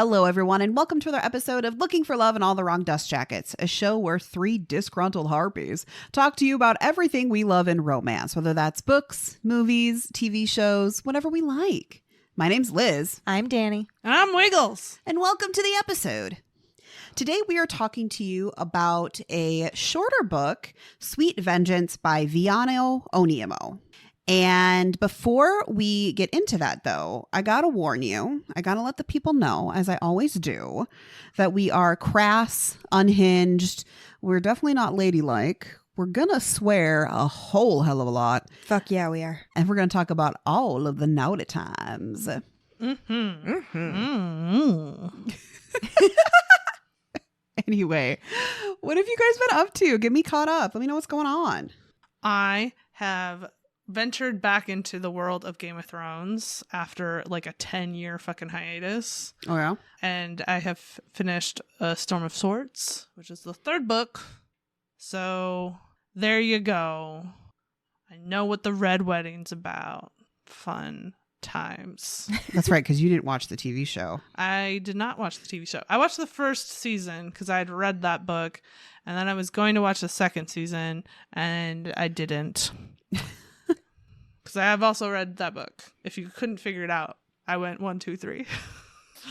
Hello, everyone, and welcome to another episode of Looking for Love in All the Wrong Dust Jackets, a show where three disgruntled harpies talk to you about everything we love in romance, whether that's books, movies, TV shows, whatever we like. My name's Liz. I'm Danny. And I'm Wiggles. And welcome to the episode. Today we are talking to you about a shorter book, Sweet Vengeance by Viano Onimoh. And before we get into that, though, I gotta warn you, I gotta let the people know, as I always do, that we are crass, unhinged. We're definitely not ladylike. We're gonna swear a whole hell of a lot. Fuck yeah, we are. And we're gonna talk about all of the naughty times. Anyway, what have you guys been up to? Get me caught up. Let me know what's going on. I have ventured back into the world of Game of Thrones after like a 10-year fucking hiatus. Oh, yeah? And I have finished Storm of Swords, which is the third book. So there you go. I know what the Red Wedding's about. Fun times. That's right, because you didn't watch the TV show. I did not watch the TV show. I watched the first season because I had read that book, and then I was going to watch the second season, and I didn't. Because I have also read that book. If you couldn't figure it out, I went 1, 2, 3.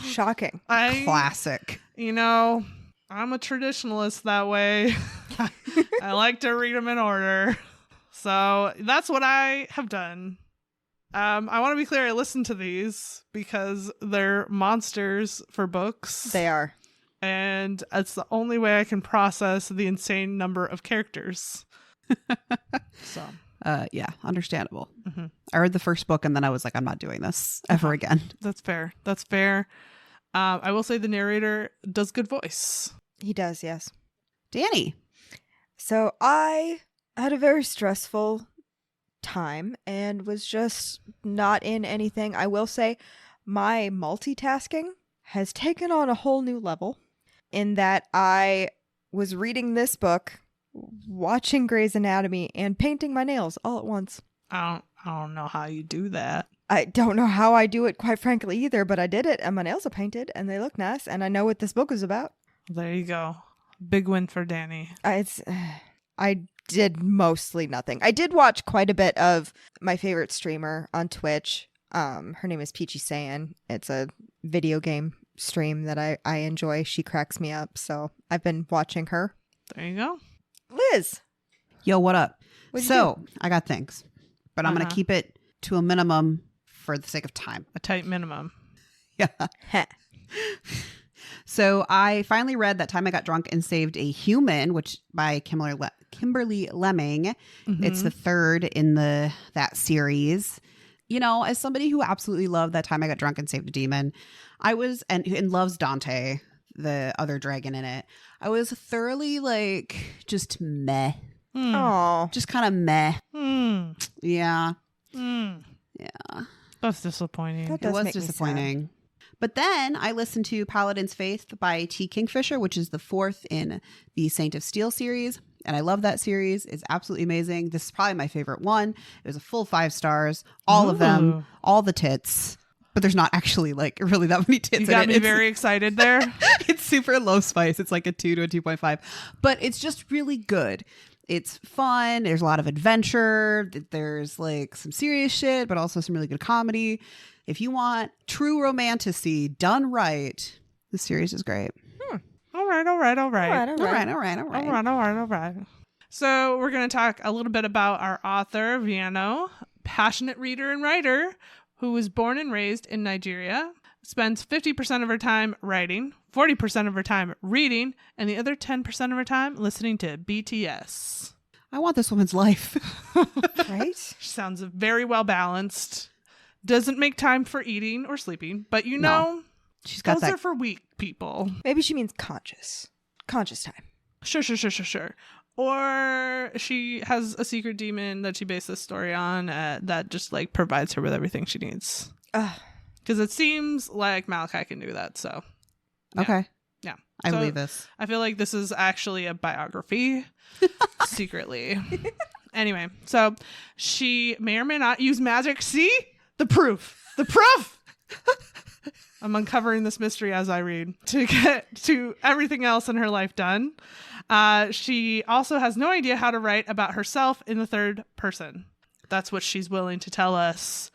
Shocking. Classic. You know, I'm a traditionalist that way. I like to read them in order. So that's what I have done. I want to be clear, I listened to these because they're monsters for books. They are. And it's the only way I can process the insane number of characters. So, yeah, understandable. Mm-hmm. I read the first book and then I was like, I'm not doing this ever again. That's fair. That's fair. I will say the narrator does good voice. He does, yes. Danny. So I had a very stressful time and was just not in anything. I will say my multitasking has taken on a whole new level in that I was reading this book, watching Grey's Anatomy, and painting my nails all at once. I don't know how you do that. I don't know how I do it, quite frankly, either, but I did it, and my nails are painted, and they look nice, and I know what this book is about. There you go. Big win for Danny. I did mostly nothing. I did watch quite a bit of my favorite streamer on Twitch. Her name is Peachy Saiyan. It's a video game stream that I enjoy. She cracks me up, so I've been watching her. There you go. Liz! Yo, what up? What'd you do? I got things, but I'm going to keep it to a minimum for the sake of time. A tight minimum. Yeah. Heh. So I finally read That Time I Got Drunk and Saved a Human, which by Kimberly Lemming. Mm-hmm. It's the third in that series. You know, as somebody who absolutely loved That Time I Got Drunk and Saved a Demon, and loves Dante, the other dragon in it, I was thoroughly just meh. Aw. Just kind of meh. Yeah. Yeah. That's disappointing. That It does was make me disappointing. But then I listened to Paladin's Faith by T. Kingfisher, which is the fourth in the Saint of Steel series. And I love that series. It's absolutely amazing. This is probably my favorite one. It was a full 5 stars. All of them. All the tits. But there's not actually really that many tits in it. You got me very excited there. It's super low spice. It's like a 2 to a 2.5. But it's just really good. It's fun. There's a lot of adventure. There's some serious shit, but also some really good comedy. If you want true romanticy done right, this series is great. All right. So we're going to talk a little bit about our author, Viano, passionate reader and writer, who was born and raised in Nigeria, spends 50% of her time writing, 40% of her time reading, and the other 10% of her time listening to BTS. I want this woman's life. Right? She sounds very well balanced. Doesn't make time for eating or sleeping, but No. She's got those that. are for weak people. Maybe she means conscious time. Sure. Or she has a secret demon that she based this story on that just provides her with everything she needs. Because it seems like Malachi can do that. So, yeah. Okay. Yeah. I So, believe this. I feel like this is actually a biography secretly. Anyway, so she may or may not use magic. See? The proof. I'm uncovering this mystery as I read to get to everything else in her life done. She also has no idea how to write about herself in the third person. That's what she's willing to tell us.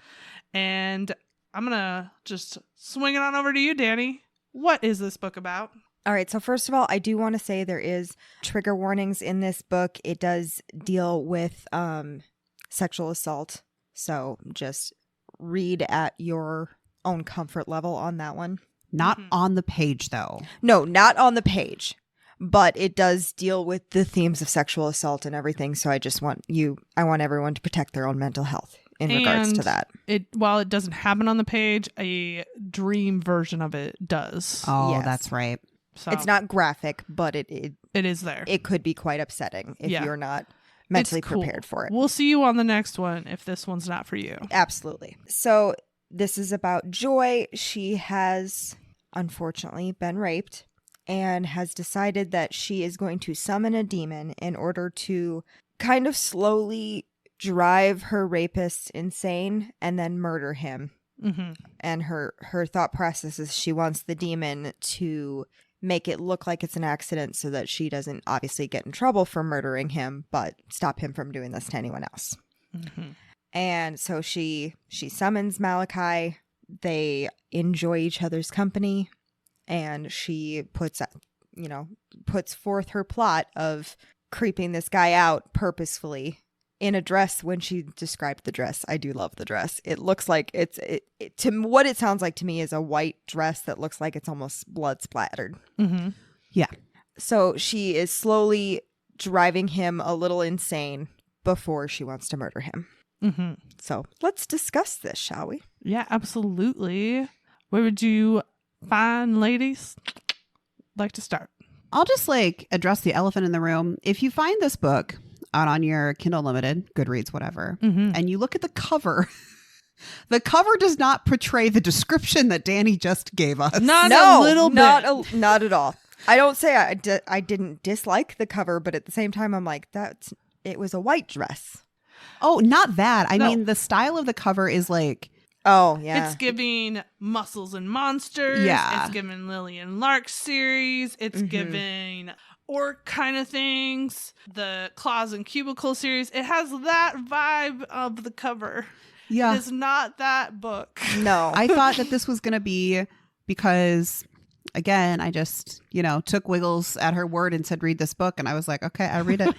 And I'm going to just swing it on over to you, Danny. What is this book about? All right. So first of all, I do want to say there is trigger warnings in this book. It does deal with sexual assault. So just read at your own comfort level on that one. Not on the page, though. No, not on the page. But it does deal with the themes of sexual assault and everything. So I just want everyone to protect their own mental health in regards to that. While it doesn't happen on the page, a dream version of it does. Oh, Yes. that's right. So it's not graphic, but it is there. It could be quite upsetting if you're not mentally It's cool. prepared for it. We'll see you on the next one if this one's not for you. Absolutely. So this is about Joy. She has unfortunately been raped and has decided that she is going to summon a demon in order to kind of slowly drive her rapist insane and then murder him. Mm-hmm. And her thought process is she wants the demon to make it look like it's an accident so that she doesn't obviously get in trouble for murdering him, but stop him from doing this to anyone else. Mm-hmm. And so she summons Malachi. They enjoy each other's company, and she puts forth her plot of creeping this guy out purposefully in a dress. When she described the dress, I do love the dress. It looks like what it sounds like to me is a white dress that looks like it's almost blood splattered. Mm-hmm. Yeah. So she is slowly driving him a little insane before she wants to murder him. Mm-hmm. So let's discuss this, shall we? Yeah, absolutely. Where would you fine ladies like to start? I'll just address the elephant in the room. If you find this book out on your Kindle Unlimited, Goodreads, whatever, and you look at the cover, the cover does not portray the description that Danny just gave us. Not a little bit. Not at all. I don't say I didn't dislike the cover, but at the same time, I'm like, it was a white dress. Oh, not that. I No. mean, the style of the cover is Oh, yeah. It's giving Muscles and Monsters. Yeah. It's giving Lillian Lark series. It's giving orc kind of things. The Claws and Cubicle series. It has that vibe of the cover. yeah. It is not that book. No. I thought that this was going to be because, again, I just, took Wiggles at her word and said, read this book. And I was like, okay, I'll read it.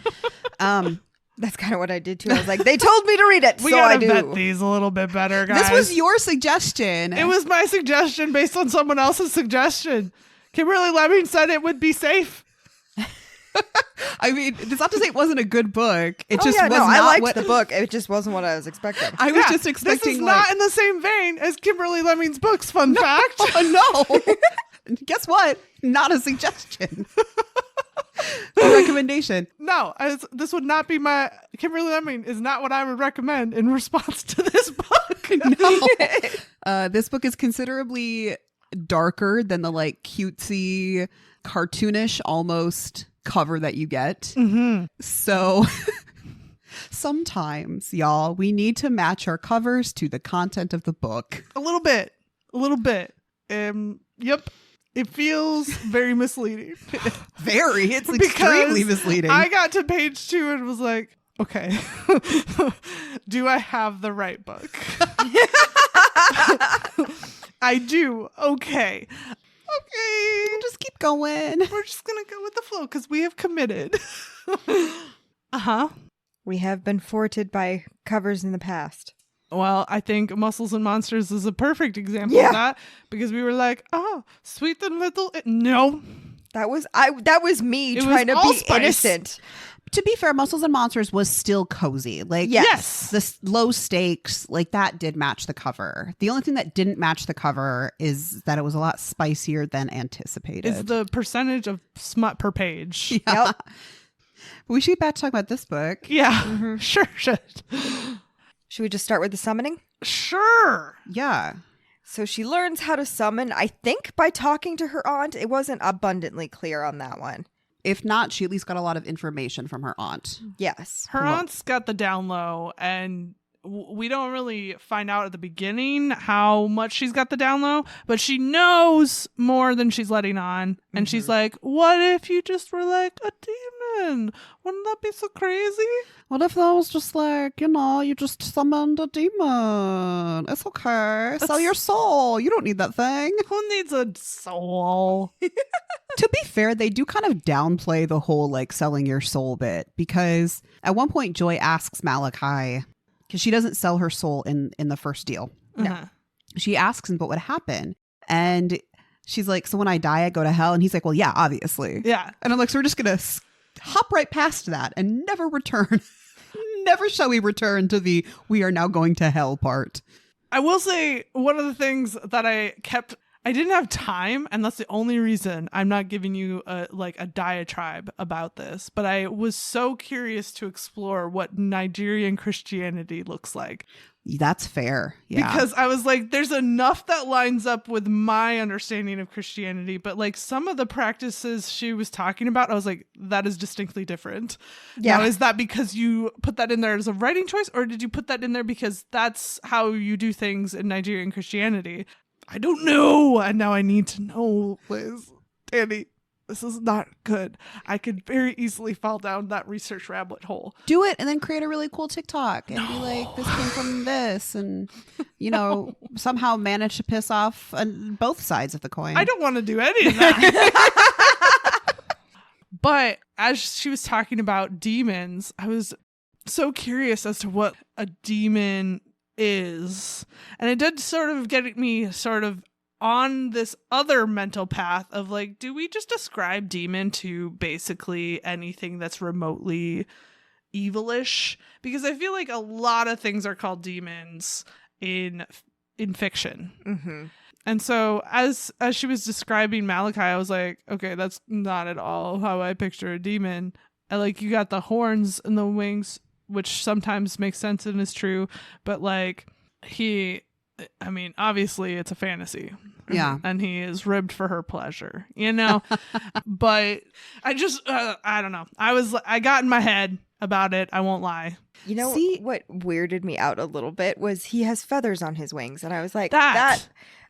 That's kind of what I did too. I was like, they told me to read it, We so I gotta do. vet these a little bit better, guys. This was your suggestion. It was my suggestion based on someone else's suggestion. Kimberly Lemming said it would be safe. I mean, it's not to say it wasn't a good book. It just was no, not I liked what the book. It just wasn't what I was expecting. I was Yeah, just expecting. This is not in the same vein as Kimberly Lemming's books, fun fact. Oh, no. Guess what? Not a suggestion. A recommendation. No, this would not be my... Kimberly Lemming is not what I would recommend in response to this book. No. This book is considerably darker than the cutesy, cartoonish almost cover that you get. Mm-hmm. So sometimes, y'all, we need to match our covers to the content of the book. A little bit. Yep. It feels very misleading. Very. It's Because extremely misleading. I got to page 2 and was like, okay, do I have the right book? I do. Okay. We'll just keep going. We're just going to go with the flow because we have committed. Uh-huh. We have been thwarted by covers in the past. Well, I think Muscles and Monsters is a perfect example Yeah. of that because we were like, oh, sweet and little. No. That was me It trying was to be allspice. innocent. To be fair, Muscles and Monsters was still cozy. Yes. The low stakes, that did match the cover. The only thing that didn't match the cover is that it was a lot spicier than anticipated. Is the percentage of smut per page. Yeah. Yep. We should get back to talk about this book. Yeah. Sure should. Should we just start with the summoning? Sure. Yeah. So she learns how to summon, I think, by talking to her aunt. It wasn't abundantly clear on that one. If not, she at least got a lot of information from her aunt. Yes. Her aunt's got the down low, and we don't really find out at the beginning how much she's got the down low, but she knows more than she's letting on. And she's like, what if you just were like a demon? Wouldn't that be so crazy? What if that was just like, you just summoned a demon? It's okay. Sell your soul. You don't need that thing. Who needs a soul? To be fair, they do kind of downplay the whole like selling your soul bit, because at one point Joy asks Malachi, because she doesn't sell her soul in the first deal. No. She asks him, but what happened? And she's like, so when I die, I go to hell? And he's like, well, yeah, obviously. Yeah. And I'm like, so we're just going to hop right past that and never return. Never shall we return to the we are now going to hell part. I will say one of the things that I didn't have time, and that's the only reason I'm not giving you a diatribe about this, but I was so curious to explore what Nigerian Christianity looks like. That's fair. Yeah. Because I was like, there's enough that lines up with my understanding of Christianity, but like some of the practices she was talking about, I was like, that is distinctly different. Yeah. Now, is that because you put that in there as a writing choice, or did you put that in there because that's how you do things in Nigerian Christianity? I don't know. And now I need to know, Liz. Danny, this is not good. I could very easily fall down that research rabbit hole. Do it and then create a really cool TikTok and be like, this came from this, and somehow manage to piss off on both sides of the coin. I don't want to do any of that. But as she was talking about demons, I was so curious as to what a demon is. And it did sort of get me sort of on this other mental path of like, do we just ascribe demon to basically anything that's remotely evilish? Because I feel like a lot of things are called demons in fiction. Mm-hmm. And so as she was describing Malachi, I was like, okay, that's not at all how I picture a demon. You got the horns and the wings, which sometimes makes sense and is true, but obviously it's a fantasy. Yeah. And he is ribbed for her pleasure, but I just, I don't know. I got in my head about it. I won't lie. What weirded me out a little bit was he has feathers on his wings. And I was like, that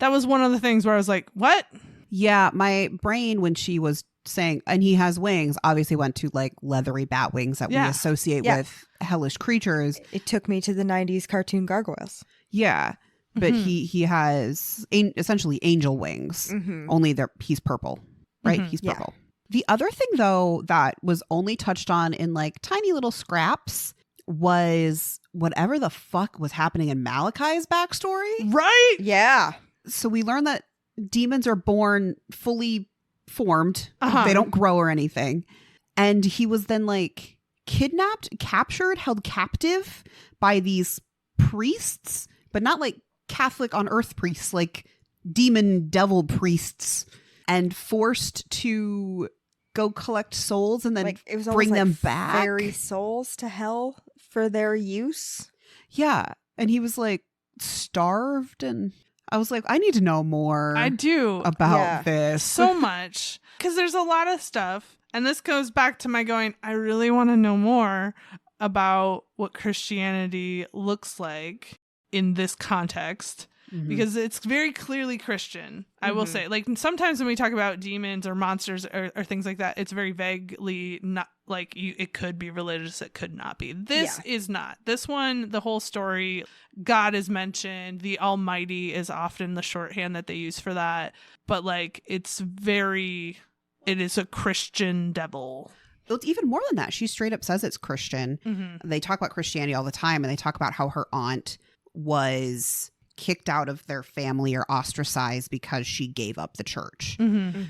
was one of the things where I was like, what? Yeah. My brain, when she was saying, and he has wings, obviously went to like leathery bat wings that we associate with hellish creatures. It took me to the 90s cartoon gargoyles. Yeah. But he has essentially angel wings, only he's purple, right? He's purple. The other thing, though, that was only touched on in like tiny little scraps was whatever the fuck was happening in Malachi's backstory. Right? Yeah. So we learned that demons are born fully formed. Uh-huh. They don't grow or anything. And he was then like kidnapped, captured, held captive by these priests, but not like Catholic on earth priests, like demon devil priests, and forced to go collect souls and then it was bring them like back. Ferry souls to hell for their use. Yeah. And he was like starved, and I was like, I need to know more. I do. About this. So much. Because there's a lot of stuff. And this goes back to my going, I really want to know more about what Christianity looks like in this context, because it's very clearly Christian. I will say, like, sometimes when we talk about demons or monsters or things like that, it's very vaguely not like it could be religious, it could not be. This is not. This one, the whole story, God is mentioned, the Almighty is often the shorthand that they use for that, but like it is a Christian devil. It's even more than that. She straight up says it's Christian. They talk about Christianity all the time, and they talk about how her aunt was kicked out of their family or ostracized because she gave up the church.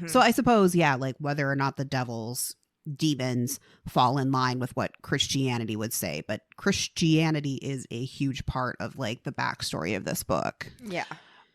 So I suppose, like whether or not the demons fall in line with what Christianity would say, but Christianity is a huge part of like the backstory of this book. Yeah.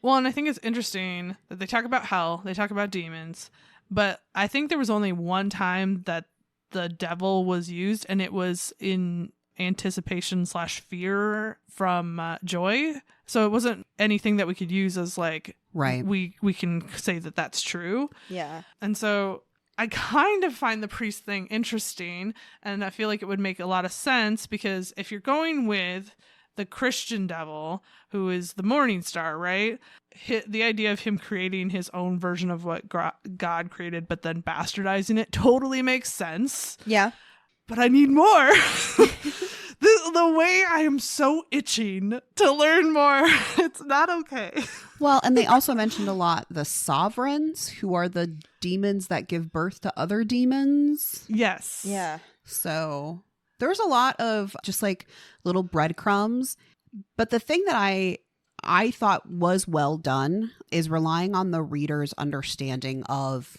Well, and I think it's interesting that they talk about hell, they talk about demons, but I think there was only one time that the devil was used, and it was in anticipation/fear from Joy. So it wasn't anything that we could use as like, right, we can say that that's true. Yeah. And so I kind of find the priest thing interesting, and I feel like it would make a lot of sense, because if you're going with the Christian devil, who is the morning star, right? The idea of him creating his own version of what God created, but then bastardizing it totally makes sense. Yeah. But I need more. The way I am so itching to learn more, it's not okay. Well, and they also mentioned a lot the sovereigns, who are the demons that give birth to other demons. Yes. Yeah. So there's a lot of just like little breadcrumbs. But the thing that I thought was well done is relying on the reader's understanding of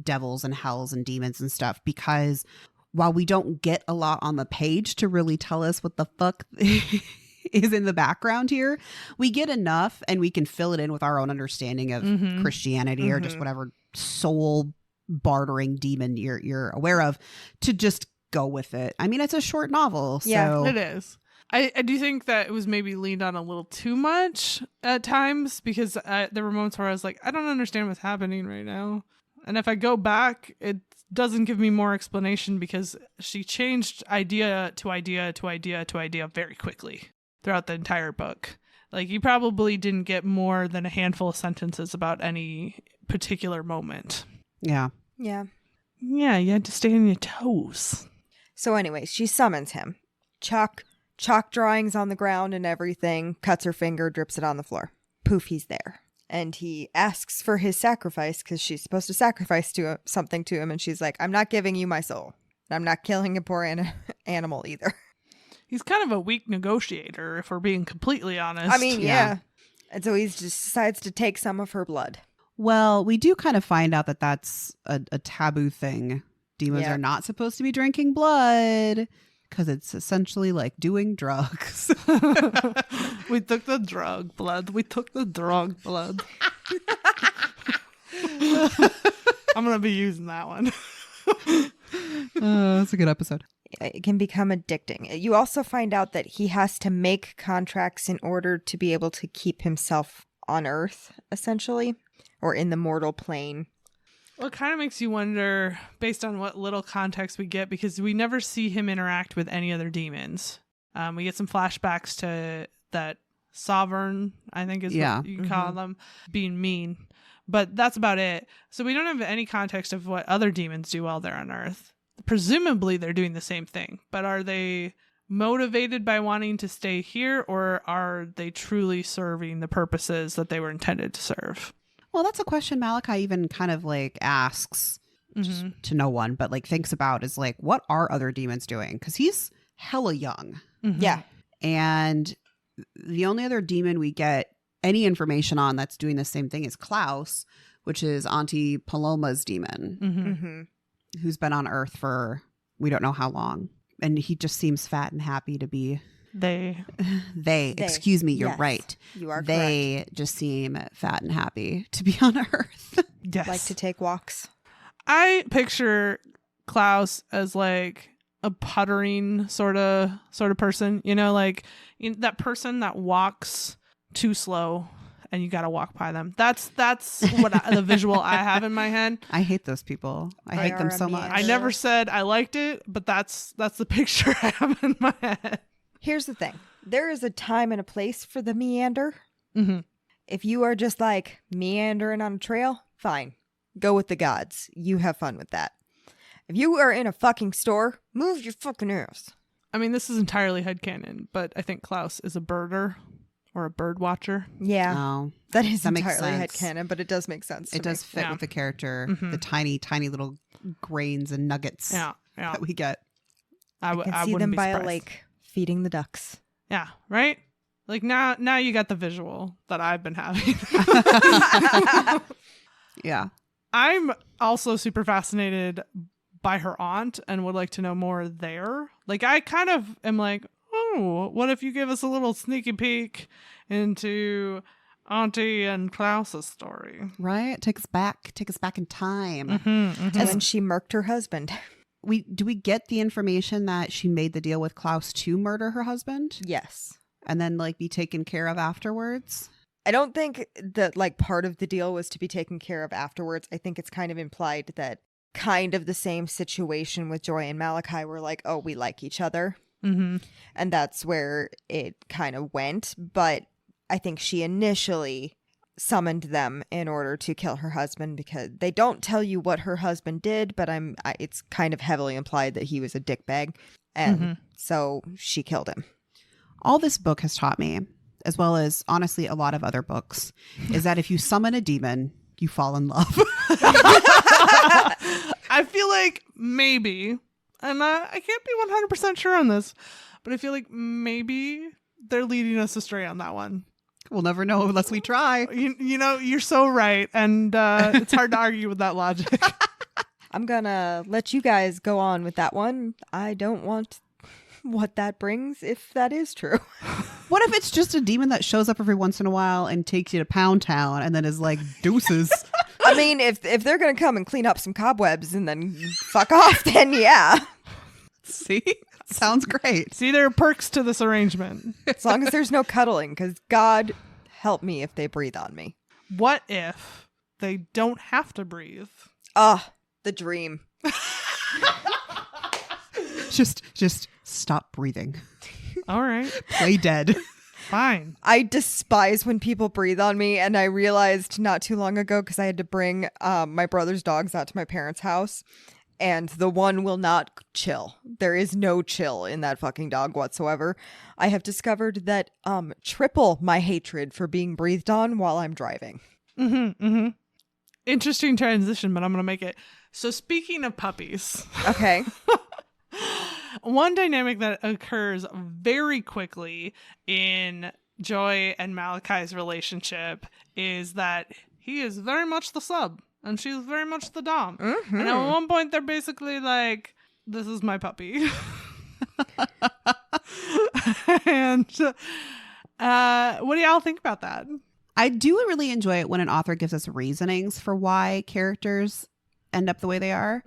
devils and hells and demons and stuff, because while we don't get a lot on the page to really tell us what the fuck is in the background here, we get enough and we can fill it in with our own understanding of Christianity or just whatever soul bartering demon you're aware of, to just go with it. I mean, it's a short novel. Yeah, so It is. I do think that it was maybe leaned on a little too much at times, because there were moments where I was like, I don't understand what's happening right now. And if I go back, it doesn't give me more explanation, because she changed idea to idea to idea to idea very quickly throughout the entire book. Like, you probably didn't get more than a handful of sentences about any particular moment. yeah. Yeah. Yeah, you had to stay on your toes. So anyways, she summons him. Chalk drawings on the ground and everything. Cuts her finger, drips it on the floor. Poof, he's there. And he asks for his sacrifice, because she's supposed to sacrifice something to him. And she's like, I'm not giving you my soul. I'm not killing a poor animal either. He's kind of a weak negotiator, if we're being completely honest. I mean, Yeah. yeah. And so he just decides to take some of her blood. Well, we do kind of find out that that's a taboo thing. Demons Yeah. are not supposed to be drinking blood, because it's essentially like doing drugs. We took the drug blood. We took the drug blood. I'm going to be using that one. That's a good episode. It can become addicting. You also find out that he has to make contracts in order to be able to keep himself on Earth, essentially, or in the mortal plane. Well, it kind of makes you wonder, based on what little context we get, because we never see him interact with any other demons. We get some flashbacks to that sovereign, I think is what you call them, being mean. But that's about it. So we don't have any context of what other demons do while they're on Earth. Presumably they're doing the same thing. But are they motivated by wanting to stay here, or are they truly serving the purposes that they were intended to serve? Well, that's a question Malachi even kind of like asks just to no one, but like thinks about, is like, what are other demons doing? Because he's hella young. Yeah. And the only other demon we get any information on that's doing the same thing is Klaus, which is Auntie Paloma's demon, who's been on Earth for we don't know how long. And he just seems fat and happy to be. They. Excuse me, you're Yes, right. you are They just seem fat and happy to be on Earth. Yes. Like to take walks. I picture Klaus as like a puttering sort of person, you know, like that person that walks too slow and you got to walk by them. That's what the visual I have in my head. I hate those people. I They hate them are so a much. I never said I liked it, but that's the picture I have in my head. Here's the thing. There is a time and a place for the meander. Mm-hmm. If you are just like meandering on a trail, fine. Go with the gods. You have fun with that. If you are in a fucking store, move your fucking ass. I mean, this is entirely headcanon, but I think Klaus is a birder or a bird watcher. Yeah. Oh, That is that makes entirely sense. headcanon, but it does make sense. It does fit Yeah. with the character, Mhm. the tiny, tiny little grains and nuggets Yeah. that we get. I I can see wouldn't them be by surprised. a lake feeding the ducks. Yeah, right? Like now you got the visual that I've been having. Yeah. I'm also super fascinated by her aunt and would like to know more there. Like, I kind of am like, oh, what if you give us a little sneaky peek into Auntie and Klaus's story? Right? Take us back in time. And when she murked her husband. Do we get the information that she made the deal with Klaus to murder her husband Yes. and then like be taken care of afterwards? I don't think that like part of the deal was to be taken care of afterwards. I think it's kind of implied that kind of the same situation with Joy and Malachi were like, oh, we like each other. Mm-hmm. And that's where it kind of went. But I think she initially summoned them in order to kill her husband, because they don't tell you what her husband did, but it's kind of heavily implied that he was a dickbag. And so she killed him. All this book has taught me, as well as honestly a lot of other books, is that if you summon a demon, you fall in love. I feel like maybe, and I can't be 100% sure on this, but I feel like maybe they're leading us astray on that one. We'll never know unless we try. You know, you're so right. And it's hard to argue with that logic. I'm gonna let you guys go on with that one. I don't want what that brings, if that is true. What if it's just a demon that shows up every once in a while and takes you to Pound Town and then is like, deuces? I mean, if they're gonna come and clean up some cobwebs and then fuck off, then yeah. See? Sounds great. See, there are perks to this arrangement. As long as there's no cuddling, because God help me if they breathe on me. What if they don't have to breathe? The dream. Just stop breathing. All right. Play dead. Fine. I despise when people breathe on me, and I realized not too long ago, because I had to bring my brother's dogs out to my parents' house, and the one will not chill. There is no chill in that fucking dog whatsoever. I have discovered that triple my hatred for being breathed on while I'm driving. Interesting transition, but I'm going to make it. So speaking of puppies. Okay. One dynamic that occurs very quickly in Joy and Malachi's relationship is that he is very much the sub and she's very much the dom. Mm-hmm. And at one point they're basically like, this is my puppy. And what do y'all think about that? I do really enjoy it when an author gives us reasonings for why characters end up the way they are.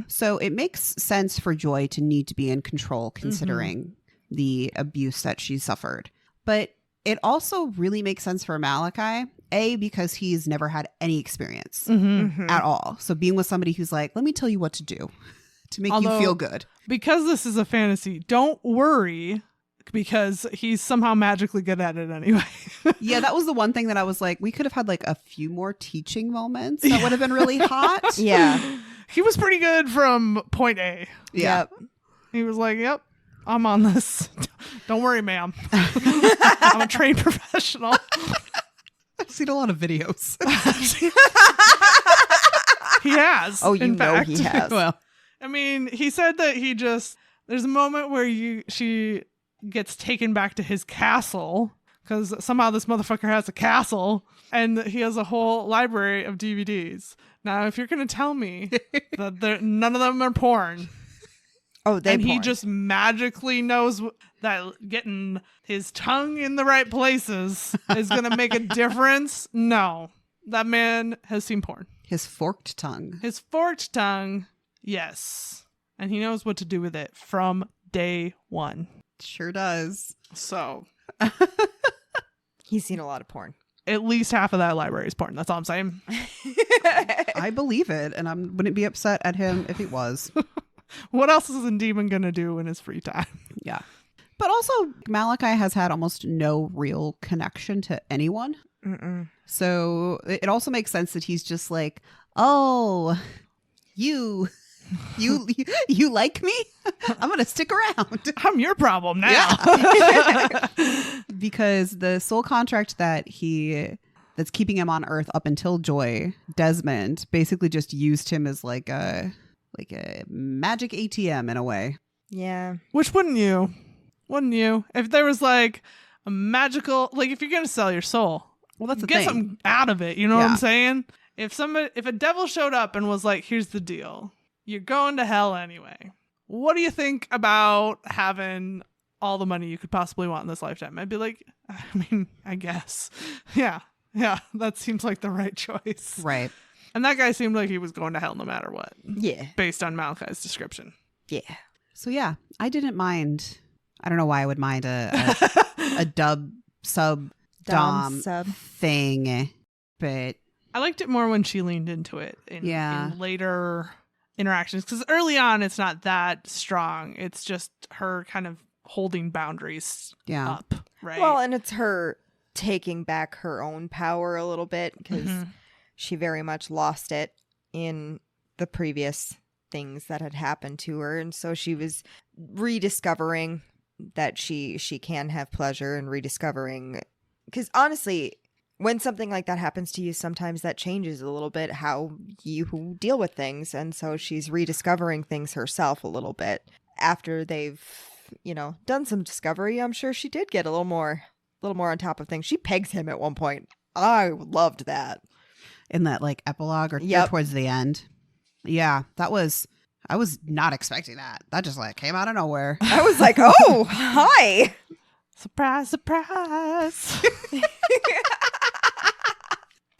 So it makes sense for Joy to need to be in control considering the abuse that she suffered. But it also really makes sense for Malachi, A, because he's never had any experience at all. So being with somebody who's like, let me tell you what to do to make you feel good. Because this is a fantasy, don't worry, because he's somehow magically good at it anyway. Yeah, that was the one thing that I was like, we could have had like a few more teaching moments. That would have been really hot. Yeah. He was pretty good from point A. Yeah. Yep. He was like, yep, I'm on this. Don't worry, ma'am. I'm a trained professional. I've seen a lot of videos. He has. Oh, you in know fact. he has. Well, I mean, he said that there's a moment where she gets taken back to his castle because somehow this motherfucker has a castle and he has a whole library of DVDs. Now, if you're going to tell me that none of them are porn, he just magically knows that getting his tongue in the right places is going to make a difference, no. That man has seen porn. his forked tongue. His forked tongue, yes. And he knows what to do with it from day one. Sure does. So He's seen a lot of porn. at least half of that library is porn. That's all I'm saying. I believe it, and I wouldn't be upset at him if he was. What else is a demon going to do in his free time? Yeah. But also, Malachi has had almost no real connection to anyone. Mm-mm. So it also makes sense that he's just like, oh, you like me? I'm going to stick around. I'm your problem now. Yeah. Because the soul contract that's keeping him on Earth up until Joy, Desmond, basically just used him as like a magic ATM in a way. Yeah. Which wouldn't you? Wouldn't you? If there was like a magical, like if you're going to sell your soul, Well, that's the get thing. something out of it. You know what Yeah. I'm saying? If a devil showed up and was like, here's the deal. You're going to hell anyway. What do you think about having all the money you could possibly want in this lifetime? I'd be like, I mean, I guess. Yeah. That seems like the right choice. Right. And that guy seemed like he was going to hell no matter what. Yeah. Based on Malachi's description. Yeah. So yeah, I didn't mind. I don't know why I would mind a dub sub dom sub. thing, but I liked it more when she leaned into it in later interactions. Because early on, it's not that strong. It's just her kind of holding boundaries Yeah. up, right? Well, and it's her taking back her own power a little bit because she very much lost it in the previous things that had happened to her. And so she was rediscovering that she can have pleasure and rediscovering. Because honestly, when something like that happens to you, sometimes that changes a little bit how you deal with things. And so she's rediscovering things herself a little bit after they've, done some discovery. I'm sure she did get a little more on top of things. She pegs him at one point. I loved that. In that like epilogue or Yep. towards the end. Yeah, I was not expecting that. That just like came out of nowhere. I was like, oh, hi. Surprise, surprise.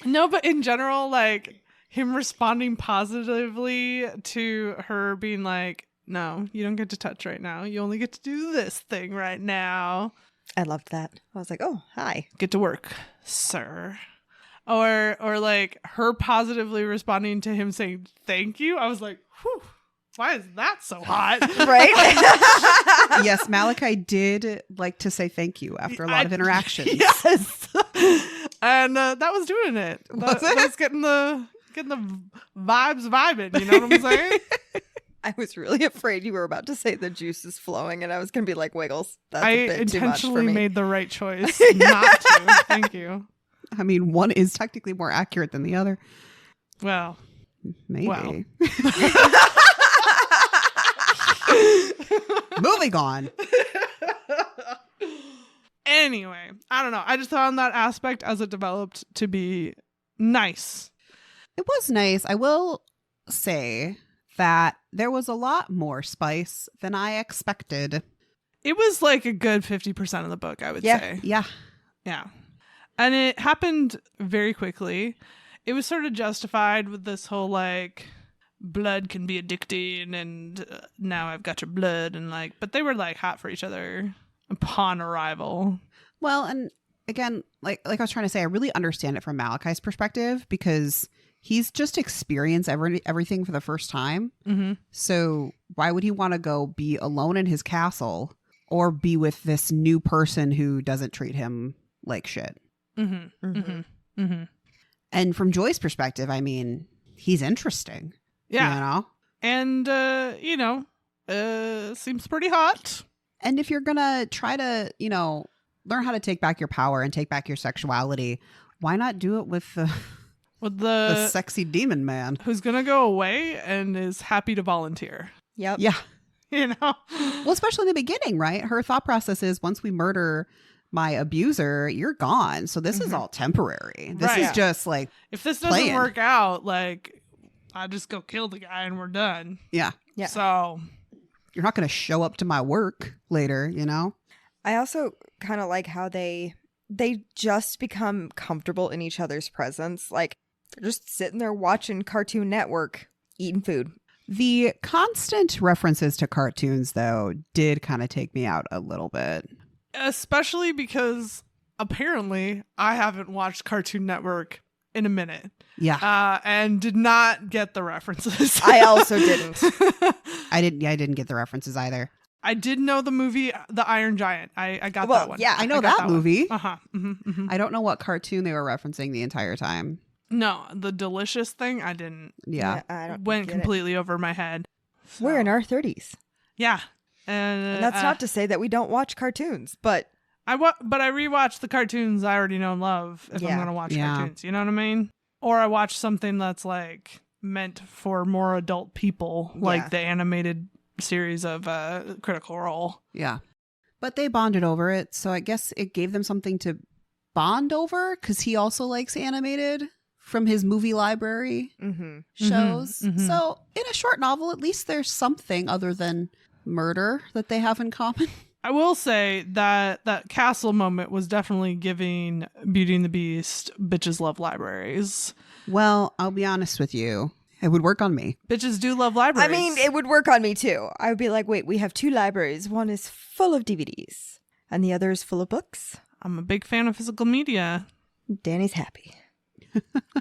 No, but in general, like him responding positively to her being like, no, you don't get to touch right now. You only get to do this thing right now. I loved that. I was like, oh, hi. Get to work, sir. Or like her positively responding to him saying thank you. I was like, whew, why is that so hot? Right? Yes, Malachi did like to say thank you after a lot of interactions. Yes. And that was doing it. Was That was getting the vibes vibing, you know what I'm saying? I was really afraid you were about to say the juice is flowing, and I was going to be like, Wiggles, that's I a bit too much for intentionally me. made the right choice not to. Thank you. I mean, one is technically more accurate than the other. Well, Maybe. Wow. Moving on. anyway, I don't know. I just found that aspect as it developed to be nice. It was nice. I will say that there was a lot more spice than I expected. It was like a good 50% of the book, I would say. Yeah. Yeah. And it happened very quickly. It was sort of justified with this whole like blood can be addicting and now I've got your blood and like, but they were like hot for each other upon arrival. Well, and again, like I was trying to say, I really understand it from Malachi's perspective because he's just experienced everything for the first time. Mm-hmm. So why would he want to go be alone in his castle or be with this new person who doesn't treat him like shit? Mm-hmm. Mm-hmm. Mm-hmm. Mm-hmm. And from Joy's perspective, I mean, he's interesting. Yeah. You know? And, seems pretty hot. And if you're going to try to, learn how to take back your power and take back your sexuality, why not do it with With the sexy demon man? who's going to go away and is happy to volunteer. Yep. Yeah. You know? Well, especially in the beginning, right? Her thought process is once we murder my abuser, you're gone. So this is all temporary. This Right. is just like, If this doesn't Playing. work out, like, I just go kill the guy and we're done. yeah, Yeah. So, you're not going to show up to my work later, I also kind of like how they just become comfortable in each other's presence. Like, they're just sitting there watching Cartoon Network, eating food. The constant references to cartoons, though, did kind of take me out a little bit. especially because apparently I haven't watched Cartoon Network in a minute. Yeah. And did not get the references. I also didn't. I didn't get the references either. I did know the movie The Iron Giant. I got Well, that one. yeah, I know got that movie. Uh-huh. Mm-hmm. I don't know what cartoon they were referencing the entire time. No, the delicious thing, I didn't. Yeah. I don't Went get it. completely over my head. So, We're in our 30s. Yeah. And that's not to say that we don't watch cartoons, but But I rewatch the cartoons I already know and love if I'm Yeah. going to watch Yeah. cartoons. You know what I mean? Or I watch something that's like meant for more adult people, like Yeah. the animated series of Critical Role. Yeah. But they bonded over it. So I guess it gave them something to bond over because he also likes animated from his movie library shows. mhm. So in a short novel, at least there's something other than murder that they have in common. I will say that that castle moment was definitely giving Beauty and the Beast bitches love libraries. Well, I'll be honest with you. It would work on me. Bitches do love I libraries. mean, it would work on me too. I would be like, wait, we have 2 libraries. One is full of DVDs and the other is full of books. I'm a big fan of physical media Danny's happy.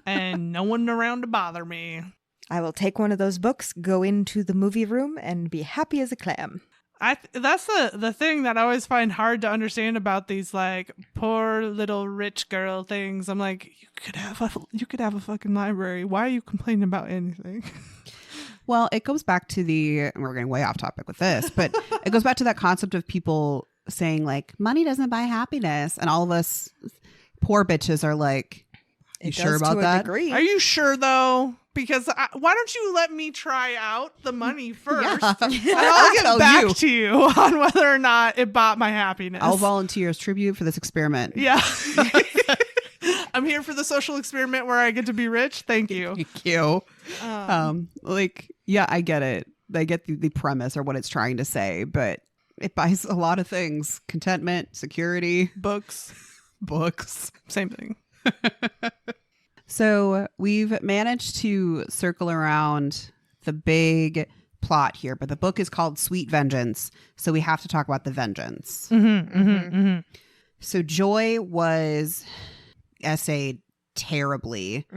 and no one around to bother me. I will take one of those books, go into the movie room, and be happy as a clam. That's the thing that I always find hard to understand about these like poor little rich girl things. I'm like, you could have a fucking library. Why are you complaining about anything? Well, it goes back to we're getting way off topic with this, but it goes back to that concept of people saying like money doesn't buy happiness, and all of us poor bitches are like, you sure about that? Degree. Are you sure though? Because why don't you let me try out the money first? Yeah. And I'll get back you. to you on whether or not it bought my happiness. I'll volunteer as tribute for this experiment. Yeah. I'm here for the social experiment where I get to be rich. Thank you. Thank you. Yeah, I get it. I get the premise or what it's trying to say, but it buys a lot of things. Contentment, security, Books. Same thing. So we've managed to circle around the big plot here, but the book is called Sweet Vengeance, so we have to talk about the vengeance. So Joy was essayed terribly.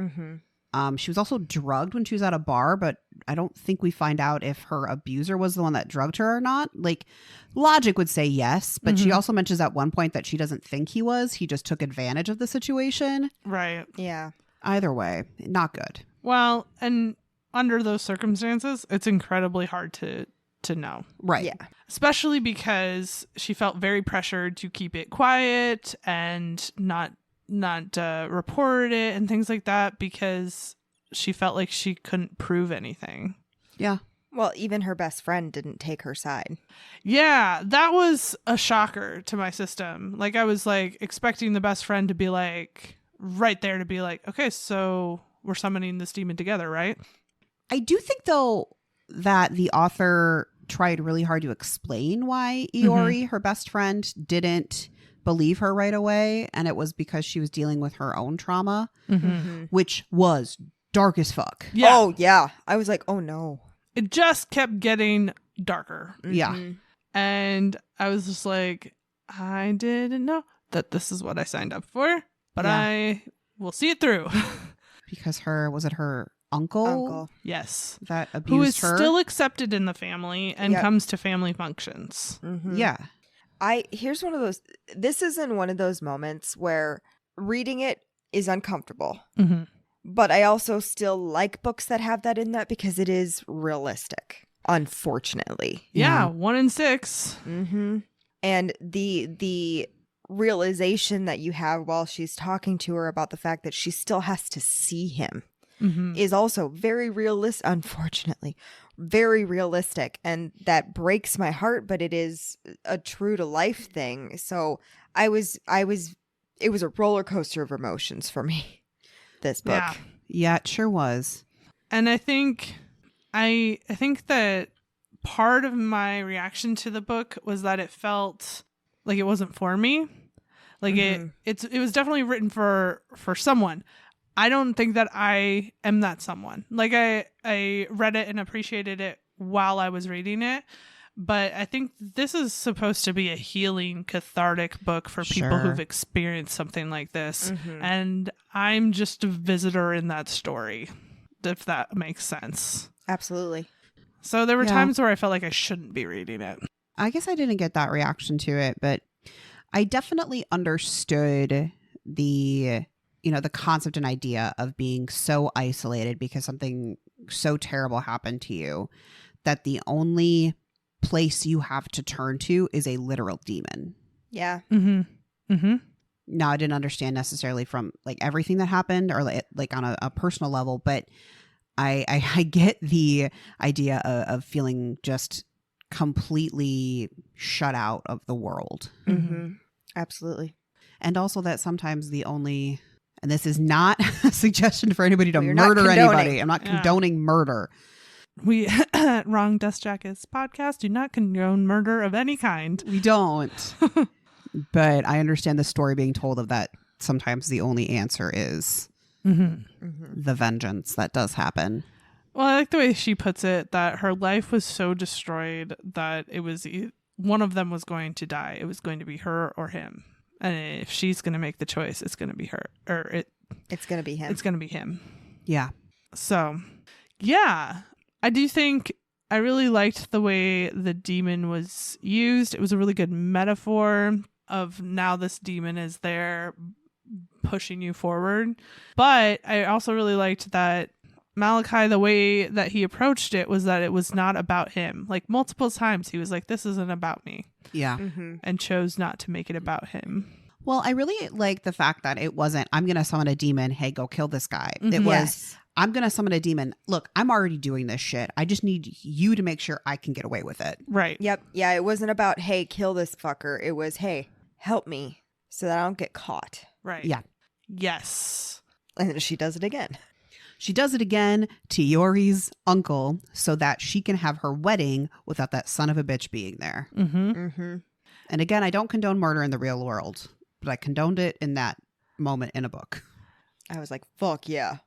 She was also drugged when she was at a bar, but I don't think we find out if her abuser was the one that drugged her or not. Like, logic would say yes, but she also mentions at one point that she doesn't think he was. He just took advantage of the situation. Right. Yeah. Either way, not good. Well, and under those circumstances, it's incredibly hard to know. Right. Yeah. Especially because she felt very pressured to keep it quiet and not report it and things like that because she felt like she couldn't prove anything. Yeah. Well, even her best friend didn't take her side. Yeah, that was a shocker to my system. Like, I was like expecting the best friend to be like right there to be like, okay, so we're summoning this demon together, right? I do think, though, that the author tried really hard to explain why Iori, her best friend, didn't believe her right away. And it was because she was dealing with her own trauma, which was dark as fuck. Yeah. Oh, yeah. I was like, oh, no. It just kept getting darker. Yeah. And I was just like, I didn't know that this is what I signed up for, but Yeah. I will see it through. Because was it her uncle Yes. that abused Who is her? still accepted in the family and Yep. comes to family functions. Yeah. Here's one of those. This isn't one of those moments where reading it is uncomfortable, but I also still like books that have that in that because it is realistic, unfortunately. Yeah, 1 in 6. And the realization that you have while she's talking to her about the fact that she still has to see him is also very realistic, unfortunately, very realistic. And that breaks my heart, but it is a true to life thing. So it was a roller coaster of emotions for me, this book. Yeah, it sure was. And I think that part of my reaction to the book was that it felt like it wasn't for me. Like it was definitely written for someone. I don't think that I am that someone. Like I read it and appreciated it while I was reading it, but I think this is supposed to be a healing, cathartic book for people who've experienced something like this. And I'm just a visitor in that story, if that makes sense. Absolutely. So there were times where I felt like I shouldn't be reading it. I guess I didn't get that reaction to it, but I definitely understood the concept and idea of being so isolated because something so terrible happened to you that the only place you have to turn to is a literal demon. Yeah. Now, I didn't understand necessarily from like everything that happened or like on a personal level, but I get the idea of feeling just completely shut out of the world. Absolutely. And also that sometimes the only, and this is not a suggestion for anybody to We're not murder condoning. anybody. I'm not condoning murder. We Wrong Dust Jackets podcast do not condone murder of any kind. We don't. But I understand the story being told of that sometimes the only answer is the vengeance that does happen. Well, I like the way she puts it, that her life was so destroyed that it was one of them was going to die. It was going to be her or him. And if she's going to make the choice, it's going to be her. It's going to be him. It's going to be him. Yeah. So, yeah. I do think I really liked the way the demon was used. It was a really good metaphor of now this demon is there pushing you forward. But I also really liked that Malachi, the way that he approached it was that it was not about him. Like multiple times he was like, this isn't about me. Yeah. And chose not to make it about him. Well, I really like the fact that it wasn't, I'm going to summon a demon. Hey, go kill this guy. It Mhm. was, Yes. I'm going to summon a demon. Look, I'm already doing this shit. I just need you to make sure I can get away with it. Right. Yep. Yeah, it wasn't about, hey, kill this fucker. It was, hey, help me so that I don't get caught. Right. Yeah. Yes. And then she does it again. She does it again to Yori's uncle so that she can have her wedding without that son of a bitch being there. Mm-hmm. Mm-hmm. And again, I don't condone murder in the real world, but I condoned it in that moment in a book. I was like, fuck yeah.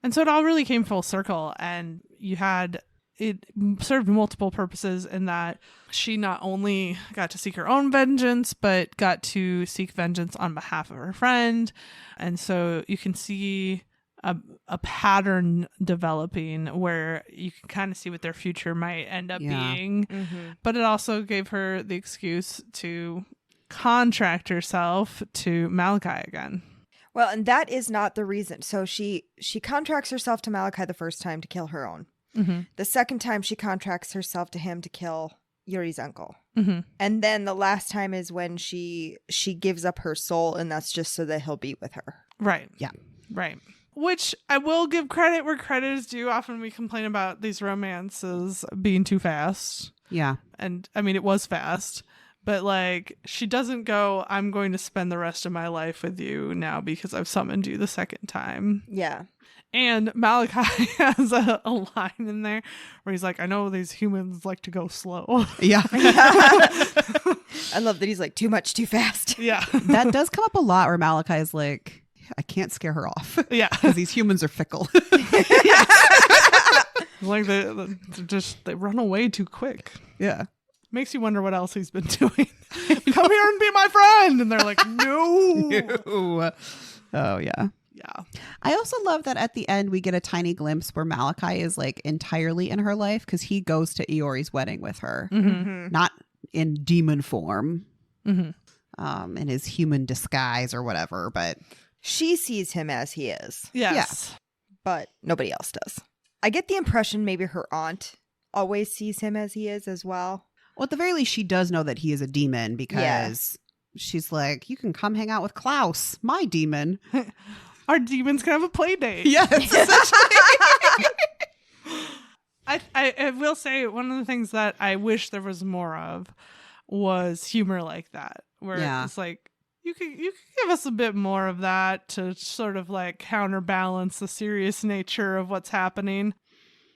And so it all really came full circle, and you had it served multiple purposes in that she not only got to seek her own vengeance, but got to seek vengeance on behalf of her friend. And so you can see a pattern developing where you can kind of see what their future might end up being. Mm-hmm. But it also gave her the excuse to contract herself to Malachi again. Well, and that is not the reason. So she contracts herself to Malachi the first time to kill her own. Mm-hmm. The second time she contracts herself to him to kill Yuri's uncle. Mm-hmm. And then the last time is when she gives up her soul, and that's just so that he'll be with her. Right. Yeah. Right. Which I will give credit where credit is due. Often we complain about these romances being too fast. Yeah. And I mean, it was fast. But like, she doesn't go, I'm going to spend the rest of my life with you now because I've summoned you the second time. Yeah. And Malachi has a line in there where he's like, I know these humans like to go slow. Yeah. I love that he's like, too much, too fast. Yeah. That does come up a lot where Malachi is like, I can't scare her off Yeah. because these humans are fickle. Like they run away too quick. Yeah. Makes you wonder what else he's been doing. Come here and be my friend. And they're like, no. Ew. Oh, yeah. Yeah. I also love that at the end we get a tiny glimpse where Malachi is like entirely in her life because he goes to Iori's wedding with her, Mm-hmm. not in demon form, Mm-hmm. in his human disguise or whatever. But She sees him as he is, Yes. but nobody else does. I get the impression maybe her aunt always sees him as he is as well. well, at the very least, she does know that he is a demon because she's like, you can come hang out with Klaus, my demon. Our demons can have a play date. Yes, essentially. I will say one of the things that I wish there was more of was humor like that, where Yeah. it's like you could give us a bit more of that to sort of like counterbalance the serious nature of what's happening.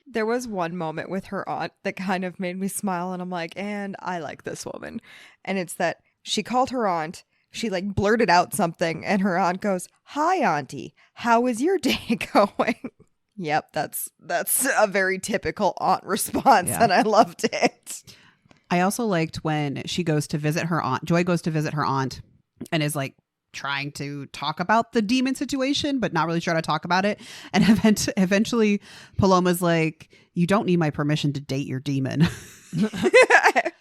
There was one moment with her aunt that kind of made me smile, and I'm like, and I like this woman. And it's that she called her aunt, she like blurted out something, and her aunt goes, "Hi, auntie, how is your day going?" Yep, that's a very typical aunt response, Yeah. and I loved it. I also liked when she goes to visit her aunt. Joy goes to visit her aunt and is like trying to talk about the demon situation, but not really sure how to talk about it. And eventually Paloma's like, you don't need my permission to date your demon.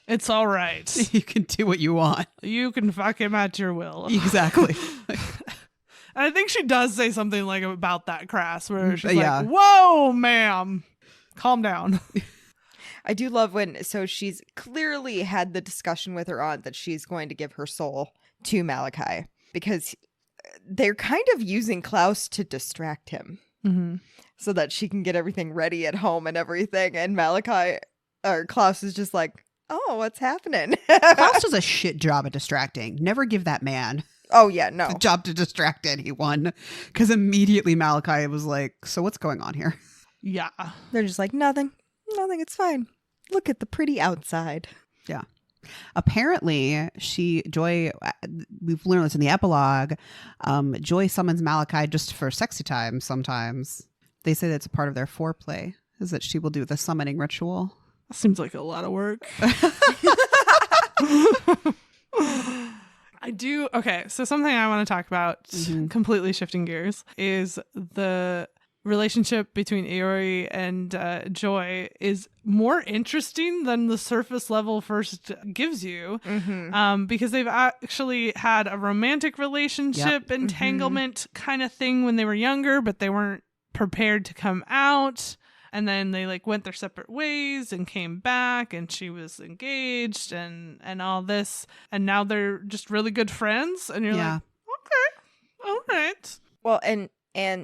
It's all right. You can do what you want. You can fuck him at your will. Exactly. And I think she does say something like about that crass, where she's Yeah. like, "Whoa, ma'am, calm down." I do love so she's clearly had the discussion with her aunt that she's going to give her soul to Malachi because they're kind of using Klaus to distract him Mm-hmm. so that she can get everything ready at home and everything. And Klaus is just like, oh, what's happening? Klaus does a shit job at distracting. Never give that man Oh, yeah, no. the job to distract anyone. Because immediately Malachi was like, so what's going on here? Yeah. They're just like, nothing, it's fine. Look at the pretty outside. Yeah. Apparently, Joy, we've learned this in the epilogue, Joy summons Malachi just for sexy time sometimes. They say that's a part of their foreplay, is that she will do the summoning ritual. Seems like a lot of work. I do. Okay. So something I want to talk about, Mhm. completely shifting gears, is the relationship between Iori and Joy is more interesting than the surface level first gives you, because they've actually had a romantic relationship entanglement kind of thing when they were younger, but they weren't prepared to come out. And then they like went their separate ways and came back, and she was engaged and all this, and now they're just really good friends, and you're like, okay, all right. Well, and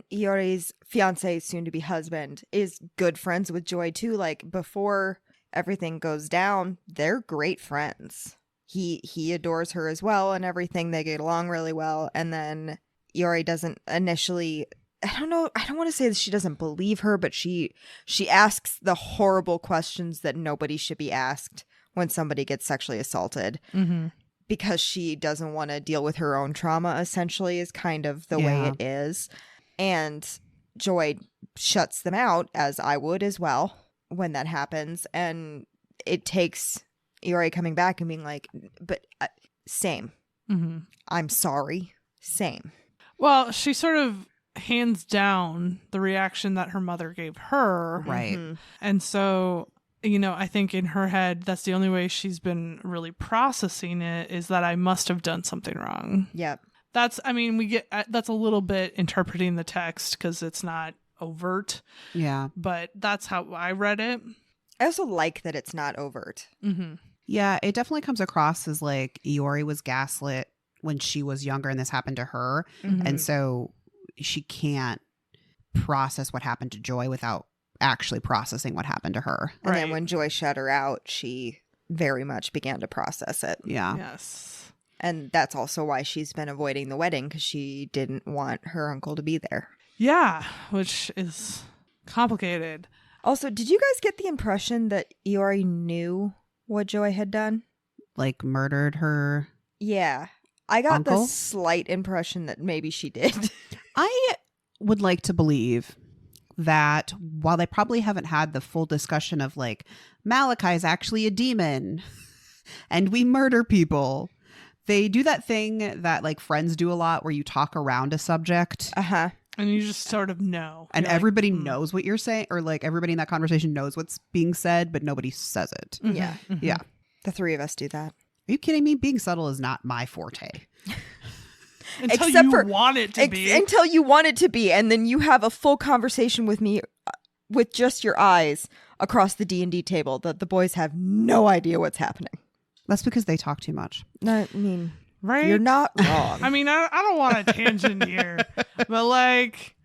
Iori's fiance, soon-to-be husband, is good friends with Joy, too. Like, before everything goes down, they're great friends. He adores her as well and everything. They get along really well. And then Iori doesn't initially... I don't know. I don't want to say that she doesn't believe her, but she asks the horrible questions that nobody should be asked when somebody gets sexually assaulted. Because she doesn't want to deal with her own trauma, essentially, is kind of the way it is. And Joy shuts them out, as I would as well, when that happens. And it takes Iori coming back and being like, but same. I'm sorry. Same. Well, she sort of hands down the reaction that her mother gave her. Right. And so, you know, I think in her head, that's the only way she's been really processing it, is that I must have done something wrong. Yep. That's, I mean, that's a little bit interpreting the text because it's not overt. Yeah. But that's how I read it. I also like that it's not overt. Yeah, it definitely comes across as like Iori was gaslit when she was younger and this happened to her. And so she can't process what happened to Joy without actually processing what happened to her. And then when Joy shut her out, she very much began to process it. Yeah. Yes. And that's also why she's been avoiding the wedding, because she didn't want her uncle to be there. Yeah, which is complicated. Also, did you guys get the impression that Iori knew what Joy had done? Like murdered her. Yeah. I got uncle? the slight impression that maybe she did. I would like to believe that while they probably haven't had the full discussion of like, Malachi is actually a demon and we murder people, they do that thing that like friends do a lot where you talk around a subject. Uh-huh. And you just sort of know. And You're everybody like, knows what you're saying, or like everybody in that conversation knows what's being said, but nobody says it. Yeah. Yeah. The three of us do that. Are you kidding me? Being subtle is not my forte. Until Except you for- want it to be. Until you want it to be, and then you have a full conversation with me with just your eyes across the D&D table that the boys have no idea what's happening. That's because they talk too much. I mean, Right? you're not wrong. I mean, I don't want a tangent here, but like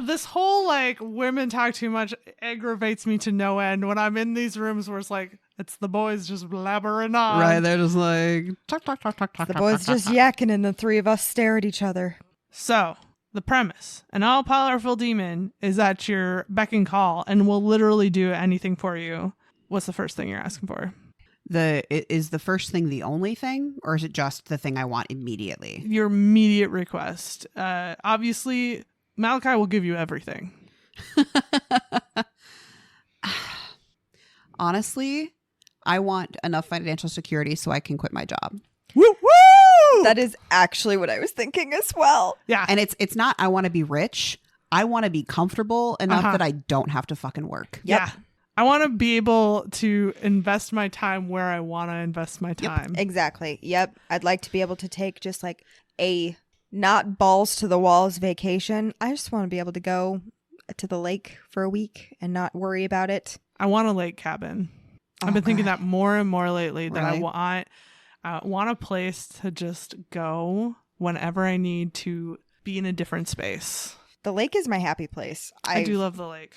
this whole like women talk too much aggravates me to no end when I'm in these rooms where it's like, it's the boys just blabbering on. Right. They're just like, talk, talk, talk, talk, talk. The talk, boys talk, just talk. yakking and the three of us stare at each other. So the premise, an all-powerful demon is at your beck and call and will literally do anything for you. What's the first thing you're asking for? Is the first thing the only thing, or is it just the thing I want immediately? Your immediate request. Obviously, Malachi will give you everything. Honestly, I want enough financial security so I can quit my job. Woo woo! That is actually what I was thinking as well. Yeah. And it's not I want to be rich. I want to be comfortable enough Uh-huh. that I don't have to fucking work. Yep. Yeah. I want to be able to invest my time where I want to invest my time. Exactly. Yep. I'd like to be able to take just like a not balls to the walls vacation. I just want to be able to go to the lake for a week and not worry about it. I want a lake cabin. Oh, I've been thinking God. that more and more lately, that Really? I want a place to just go whenever I need to be in a different space. The lake is my happy place. I do love the lake.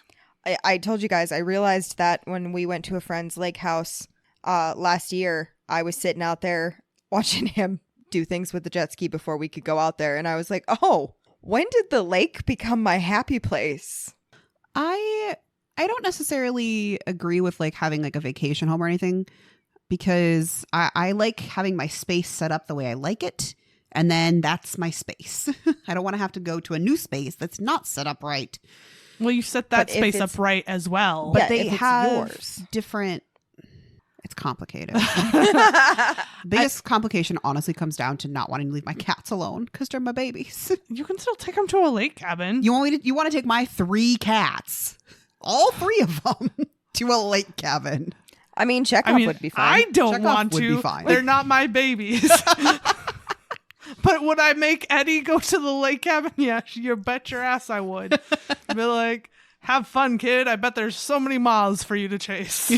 I told you guys, I realized that when we went to a friend's lake house last year, I was sitting out there watching him do things with the jet ski before we could go out there. And I was like, oh, when did the lake become my happy place? I don't necessarily agree with like having like a vacation home or anything, because I like having my space set up the way I like it. And then that's my space. I don't want to have to go to a new space that's not set up right. Well, you set that But if space it's- up right as well. But Yeah, they if it's have yours. different. It's complicated. The biggest complication honestly comes down to not wanting to leave my cats alone because they're my babies. You can still take them to a lake cabin. You want to take my 3 cats, all 3 of them, to a lake cabin. I mean, Chekhov would be fine. I don't Chekhov want would to. be fine. They're not my babies. But would I make Eddie go to the lake cabin? Yeah, you bet your ass I would. Be like, have fun, kid. I bet there's so many moths for you to chase.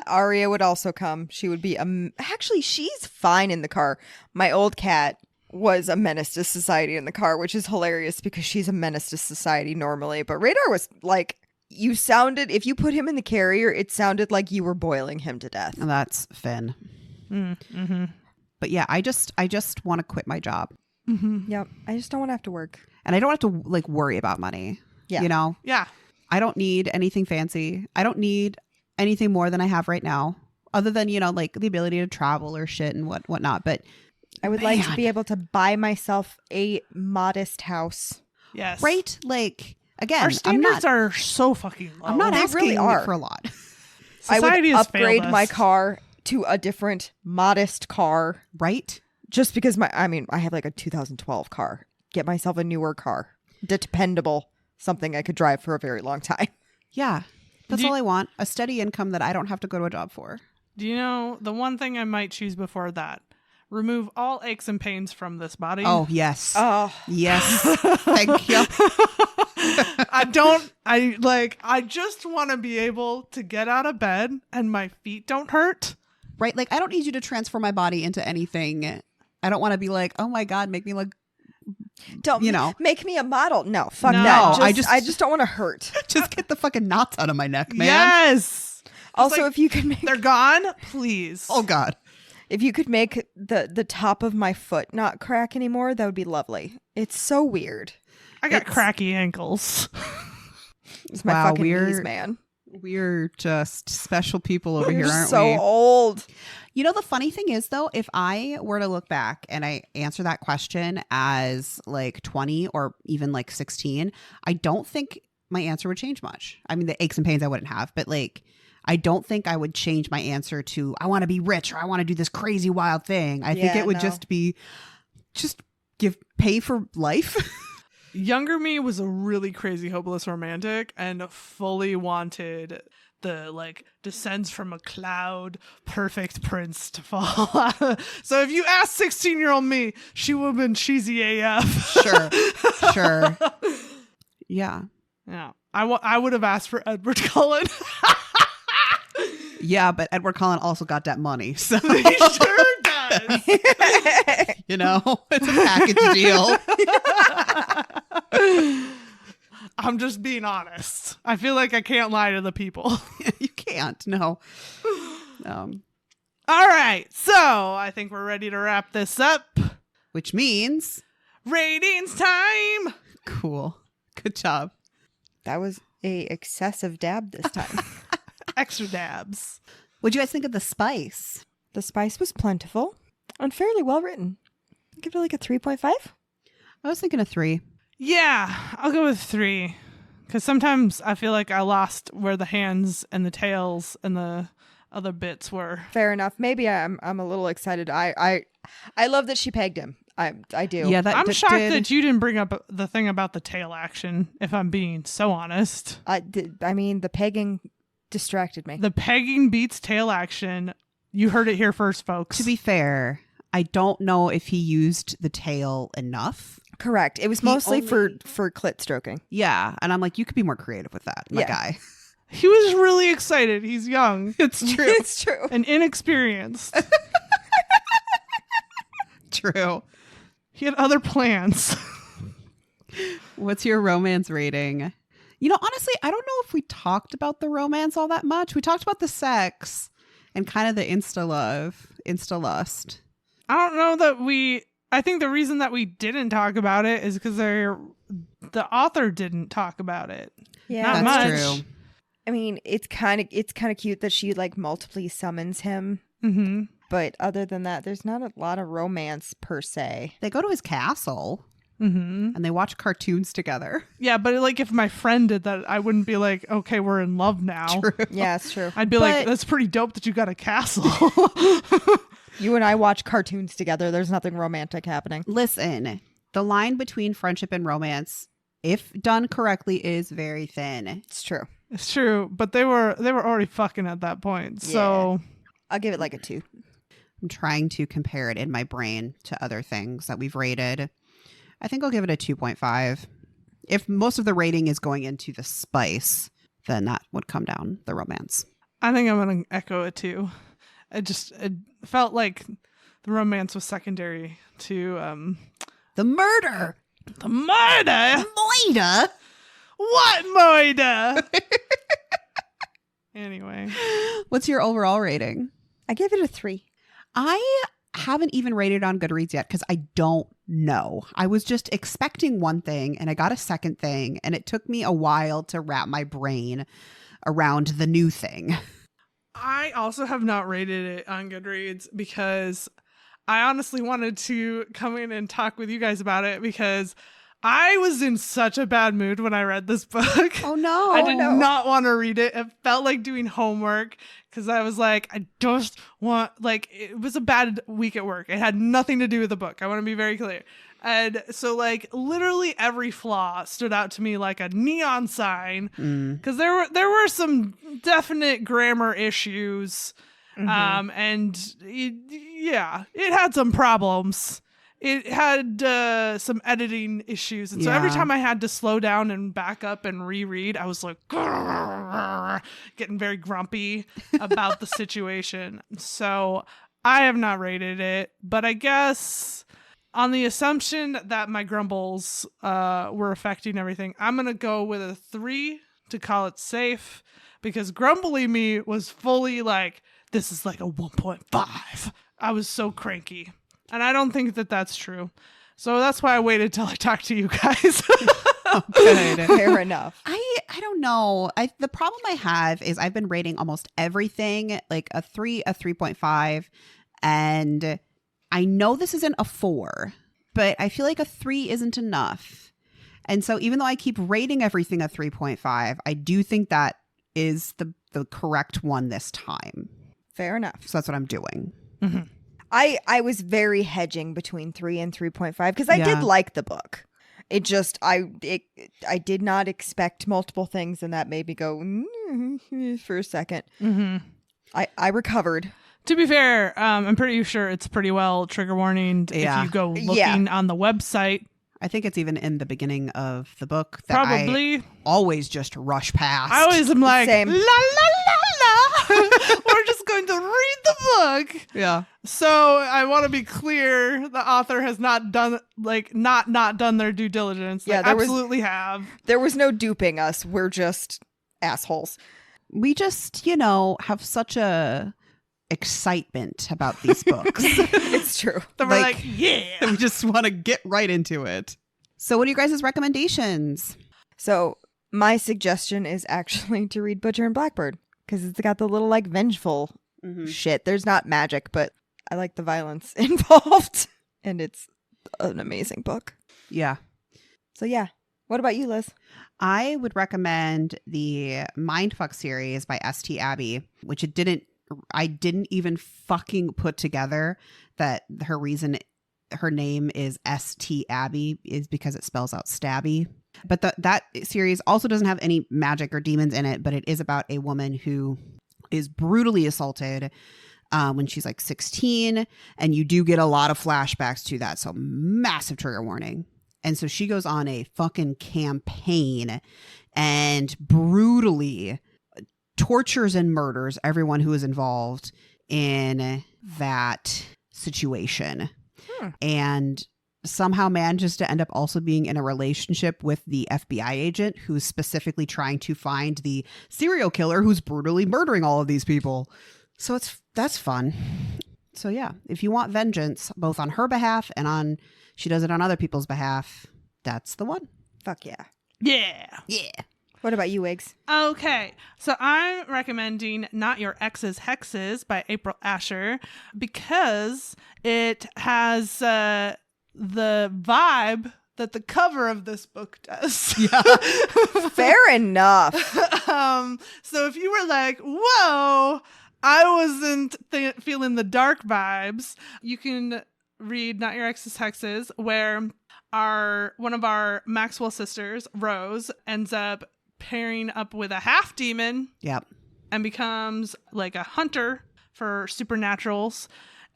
Aria would also come. She would be actually, she's fine in the car. My old cat was a menace to society in the car, which is hilarious because she's a menace to society normally. But Radar was like, if you put him in the carrier, it sounded like you were boiling him to death. And that's Finn. Mm-hmm. But yeah, I just want to quit my job. Mm-hmm. Yep. I just don't want to have to work. And I don't have to like worry about money. Yeah. You know? Yeah. I don't need anything fancy. I don't need anything more than I have right now, other than, you know, like the ability to travel or shit and whatnot. But I would like to be able to buy myself a modest house. Yes. right? Like, again, Our standards are so fucking low. I'm not They asking really are. for a lot. Society I would has upgrade failed my us. car to a different modest car Right? just because I have like a 2012 car. Get myself a newer car. Dependable. Something I could drive for a very long time. Yeah. That's Do you- all I want. A steady income that I don't have to go to a job for. Do you know the one thing I might choose before that? Remove all aches and pains from this body. Oh, yes. Oh, Yes. Thank you. I just want to be able to get out of bed and my feet don't hurt. Right? Like, I don't need you to transform my body into anything. I don't want to be like, oh my God, make me look, don't you know. make me a model. No, fuck No, that. I I just don't want to hurt. just get the fucking knots out of my neck, man. Yes. Also, like, if you could make They're gone, please. Oh God. if you could make the top of my foot not crack anymore, that would be lovely. It's so weird. I got it's- cracky ankles. It's my Wow, fucking knees, we're- man. We're just special people over here, You're aren't so we? old. You know, the funny thing is, though, if I were to look back and I answer that question as like 20 or even like 16, I don't think my answer would change much. I mean, the aches and pains I wouldn't have, but like, I don't think I would change my answer to I want to be rich or I want to do this crazy wild thing. I think Yeah, it would no. just be pay for life. Younger me was a really crazy hopeless romantic and fully wanted the like descends from a cloud perfect prince to fall. So if you ask 16-year-old me, she would have been cheesy AF. Sure. Yeah. Yeah. I would have asked for Edward Cullen. Yeah, but Edward Cullen also got that money. So, He sure does. you know, it's a package deal. I'm just being honest. I feel like I can't lie to the people. You can't. No. All right. So I think we're ready to wrap this up. Which means Ratings time. cool. Good job. That was a excessive dab this time. Extra dabs. What'd you guys think of the spice? The spice was plentiful and fairly well written. I'll give it like a 3.5. I was thinking a 3. Yeah, I'll go with 3. Because sometimes I feel like I lost where the hands and the tails and the other bits were. Fair enough. Maybe I'm a little excited. I love that she pegged him. I do. Yeah, that I'm shocked that you didn't bring up the thing about the tail action, if I'm being so honest. I mean, the pegging distracted me. The pegging beats tail action. You heard it here first, folks. To be fair, I don't know if he used the tail enough. Correct. It was He mostly only- for clit stroking. Yeah, and I'm like, you could be more creative with that, my Yeah. guy. He was really excited. He's young It's true. It's true. and inexperienced. True. He had other plans. What's your romance rating? You know, honestly, I don't know if we talked about the romance all that much. We talked about the sex and kind of the insta-lust. I don't know that I think the reason that we didn't talk about it is because the author didn't talk about it. Yeah, Not That's much. true. I mean, it's kind of cute that she like multiply summons him, Mm-hmm. but other than that, there's not a lot of romance per se. They go to his castle. Mm-hmm. and they watch cartoons together. Yeah, but like if my friend did that, I wouldn't be like, okay, we're in love now. True. Yeah, it's true. I'd be like, that's pretty dope that you got a castle. You and I watch cartoons together. There's nothing romantic happening. Listen, the line between friendship and romance, if done correctly, is very thin. It's true. It's true, but they were already fucking at that point. So I'll give it like a 2. I'm trying to compare it in my brain to other things that we've rated. I think I'll give it a 2.5. If most of the rating is going into the spice, then that would come down the romance. I think I'm gonna echo it too. It felt like the romance was secondary to The murder! the murder. Moida! What murder? Anyway, What's your overall rating? I gave it a 3. I haven't even rated on Goodreads yet because I don't know. I was just expecting one thing and I got a second thing, and it took me a while to wrap my brain around the new thing. I also have not rated it on Goodreads because I honestly wanted to come in and talk with you guys about it because I was in such a bad mood when I read this book. Oh no. I did not want to read it. It felt like doing homework because I was like, I just want, like, it was a bad week at work. It had nothing to do with the book. I want to be very clear. And so, like, literally every flaw stood out to me like a neon sign because there were some definite grammar issues. And it had some problems. It had some editing issues. And so every Yeah. time I had to slow down and back up and reread, I was like, getting very grumpy about the situation. So I have not rated it, but I guess on the assumption that my grumbles were affecting everything, I'm going to go with a 3 to call it safe because grumbly me was fully like, this is like a 1.5. I was so cranky. And I don't think that that's true. So that's why I waited till I talked to you guys. Good. Fair enough. I don't know. The problem I have is I've been rating almost everything like a 3, a 3.5. And I know this isn't a 4, but I feel like a 3 isn't enough. And so even though I keep rating everything a 3.5, I do think that is the correct one this time. Fair enough. So that's what I'm doing. Mm-hmm. I was very hedging between 3 and 3.5 because I Yeah. did like the book. It just I did not expect multiple things, and that made me go for a second. Mm-hmm. I recovered. To be fair, I'm pretty sure it's pretty well trigger warninged Yeah. if you go looking on the website. I think it's even in the beginning of the book that Probably. I always just rush past. I always am like, Same. la la la la. We're just going to read the book. Yeah. So I want to be clear: the author has not done not done their due diligence. They Yeah, there was- absolutely have. There was no duping us. We're just assholes. We just, have such a excitement about these books. It's true. Then we're Like- like, yeah. We just want to get right into it. So what are you guys' recommendations? So my suggestion is actually to read Butcher and Blackbird because it's got the little like vengeful shit. There's not magic, but I like the violence involved, and it's an amazing book. Yeah. So yeah. What about you, Liz? I would recommend the Mindfuck series by St. Abbey, which I didn't even fucking put together that her name is St. Abbey is because it spells out stabby. But that series also doesn't have any magic or demons in it, but it is about a woman who is brutally assaulted when she's like 16. And you do get a lot of flashbacks to that. So massive trigger warning. And so she goes on a fucking campaign and brutally tortures and murders everyone who is involved in that situation. And somehow manages to end up also being in a relationship with the FBI agent who's specifically trying to find the serial killer who's brutally murdering all of these people. So that's fun. So yeah, if you want vengeance, both on her behalf and she does it on other people's behalf, that's the one. Fuck yeah. Yeah. Yeah. What about you, Wiggs? Okay, so I'm recommending Not Your Ex's Hexes by April Asher because it has the vibe that the cover of this book does. Yeah. Fair enough. So if you were like, whoa, I wasn't feeling the dark vibes, you can read Not Your Ex's Hexes, where one of our Maxwell sisters, Rose, ends up pairing up with a half demon. Yep. And becomes like a hunter for supernaturals,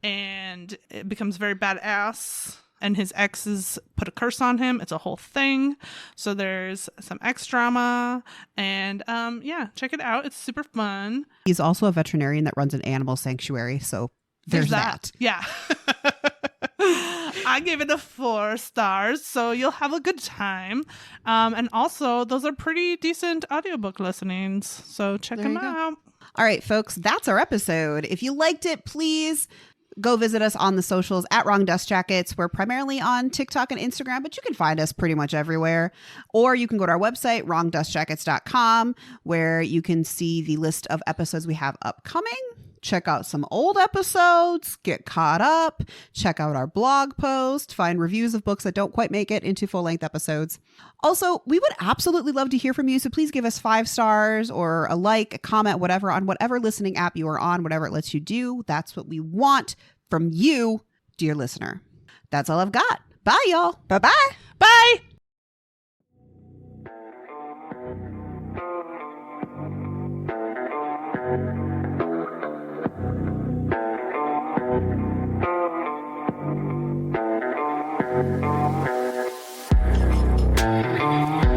and it becomes very badass. And his exes put a curse on him. It's a whole thing. So there's some X drama, and yeah, check it out. It's super fun. He's also a veterinarian that runs an animal sanctuary, so there's that. Yeah. I gave it a 4 stars, so you'll have a good time. And also, those are pretty decent audiobook listenings, so check them out. All right, folks, that's our episode. If you liked it, please go visit us on the socials at Wrong Dust Jackets. We're primarily on TikTok and Instagram, but you can find us pretty much everywhere. Or you can go to our website, wrongdustjackets.com, where you can see the list of episodes we have upcoming. Check out some old episodes, get caught up, check out our blog post, find reviews of books that don't quite make it into full-length episodes. Also, we would absolutely love to hear from you, so please give us 5 stars or a like, a comment, whatever, on whatever listening app you are on, whatever it lets you do. That's what we want from you, dear listener. That's all I've got. Bye, y'all. Bye-bye. Bye! Thank you.